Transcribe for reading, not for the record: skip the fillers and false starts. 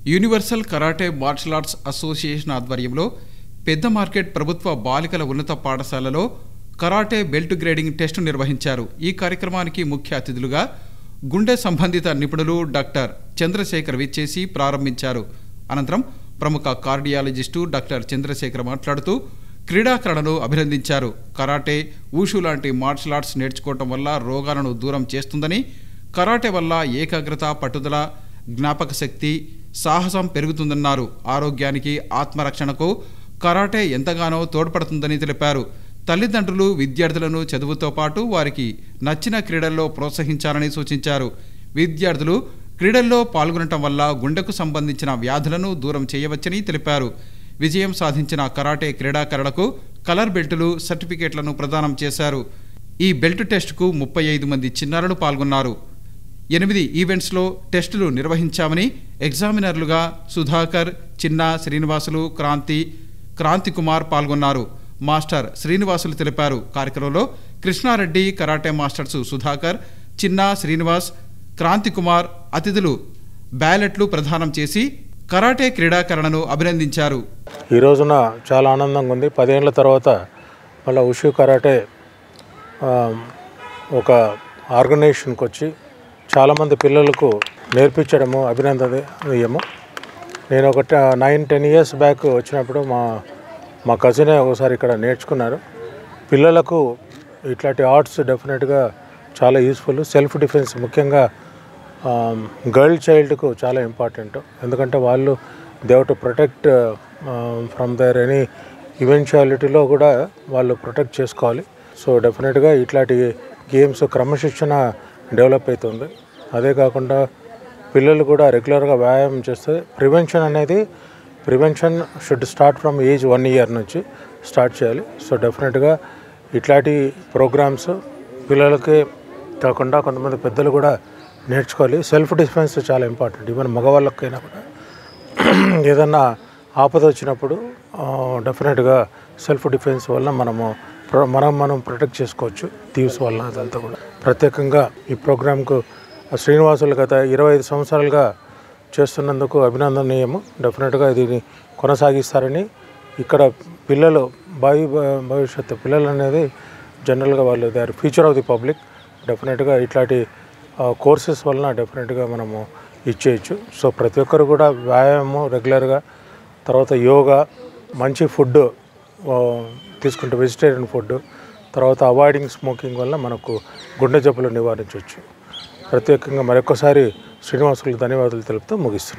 Universal karate martial arts association ఆధ్వర్యంలో పెద్ద market ప్రభుత్వ బాలికల ఉన్నత పాఠశాలలో కరాటే బెల్ట్ గ్రేడింగ్ టెస్టు నిర్వహించారు. ఈ కార్యక్రమానికి ముఖ్య అతిథులుగా గుండె సంబంధిత నిపుణులు డాక్టర్ చంద్రశేఖర్ విచ్చేసి ప్రారంభించారు. అనంతరం ప్రముఖ కార్డియాలజిస్టు డాక్టర్ చంద్రశేఖర్ మాట్లాడుతూ క్రీడాకారులను అభినందించారు. కరాటే, ఊషు లాంటి మార్షల్ ఆర్ట్స్ నేర్చుకోవటం వల్ల రోగాలను దూరం చేస్తుందని, కరాటే వల్ల ఏకాగ్రత, పట్టుదల, జ్ఞాపక శక్తి, సాహసం పెరుగుతుందన్నారు. ఆరోగ్యానికి, ఆత్మరక్షణకు కరాటే ఎంతగానో తోడ్పడుతుందని తెలిపారు. తల్లిదండ్రులు విద్యార్థులను చదువుతో పాటు వారికి నచ్చిన క్రీడల్లో ప్రోత్సహించాలని సూచించారు. విద్యార్థులు క్రీడల్లో పాల్గొనటం వల్ల గుండెకు సంబంధించిన వ్యాధులను దూరం చేయవచ్చని తెలిపారు. విజయం సాధించిన కరాటే క్రీడాకారులకు కలర్ బెల్టులు, సర్టిఫికేట్లను ప్రదానం చేశారు. ఈ బెల్ట్ టెస్టుకు 35 మంది చిన్నారులు పాల్గొన్నారు. 8 ఈవెంట్స్లో టెస్టులు నిర్వహించామని ఎగ్జామినర్లుగా సుధాకర్, చిన్న శ్రీనివాసులు, క్రాంతి కుమార్ పాల్గొన్నారు. మాస్టర్ శ్రీనివాసులు తెలిపారు. కార్యక్రమంలో కృష్ణారెడ్డి, కరాటే మాస్టర్స్ సుధాకర్, చిన్న శ్రీనివాస్, క్రాంతి కుమార్ అతిథులు బ్యాలెట్లు ప్రదానం చేసి కరాటే క్రీడాకారులను అభినందించారు. ఈ రోజున చాలా ఆనందంగా ఉంది. 10 ఏళ్ల తర్వాత మళ్ళీ ఉషు కరాటే ఒక ఆర్గనైజేషన్కి వచ్చి చాలామంది పిల్లలకు నేర్పించడము అభినందనీయము. నేను ఒక 9-10 ఇయర్స్ బ్యాక్ వచ్చినప్పుడు మా కజినే ఒకసారి ఇక్కడ నేర్చుకున్నారు. పిల్లలకు ఇట్లాంటి ఆర్ట్స్ డెఫినెట్గా చాలా యూస్ఫుల్. సెల్ఫ్ డిఫెన్స్ ముఖ్యంగా గర్ల్ చైల్డ్కు చాలా ఇంపార్టెంట్. ఎందుకంటే వాళ్ళు they have to protect from their any ఈవెన్చువాలిటీలో కూడా వాళ్ళు ప్రొటెక్ట్ చేసుకోవాలి. సో డెఫినెట్గా ఇట్లాంటి గేమ్స్ క్రమశిక్షణ డెవలప్ అవుతుంది. అదే కాకుండా పిల్లలు కూడా రెగ్యులర్గా వ్యాయామం చేస్తే prevention should start from age 1 year నుంచి స్టార్ట్ చేయాలి. సో డెఫినెట్గా ఇట్లాంటి ప్రోగ్రామ్స్ పిల్లలకి కాకుండా కొంతమంది పెద్దలు కూడా నేర్చుకోవాలి. సెల్ఫ్ డిఫెన్స్ చాలా ఇంపార్టెంట్. ఈవెన్ మగవాళ్ళకైనా కూడా ఏదన్నా ఆపద వచ్చినప్పుడు డెఫినెట్గా సెల్ఫ్ డిఫెన్స్ వల్ల మనం ప్రొటెక్ట్ చేసుకోవచ్చు థీవ్స్ వల్ల. అదంతా కూడా ప్రత్యేకంగా ఈ ప్రోగ్రాంకు శ్రీనివాసులు గత 25 సంవత్సరాలుగా చేస్తున్నందుకు అభినందనీయము. డెఫినెట్గా దీన్ని కొనసాగిస్తారని, ఇక్కడ పిల్లలు భవిష్యత్తు పిల్లలు అనేది జనరల్గా వాళ్ళు they are future of the public. డెఫినెట్గా ఇట్లాంటి కోర్సెస్ వలన డెఫినెట్గా మనము ఇచ్చేయచ్చు. సో ప్రతి ఒక్కరు కూడా వ్యాయామం రెగ్యులర్గా, తర్వాత యోగా, మంచి ఫుడ్ తీసుకుంటే వెజిటేరియన్ ఫుడ్, తర్వాత అవాయిడింగ్ స్మోకింగ్ వల్ల మనకు గుండె జబ్బులు నివారించవచ్చు. ప్రత్యేకంగా మరొకసారి శ్రీనివాసులకు ధన్యవాదాలు తెలుపుతూ ముగిస్తున్నాను.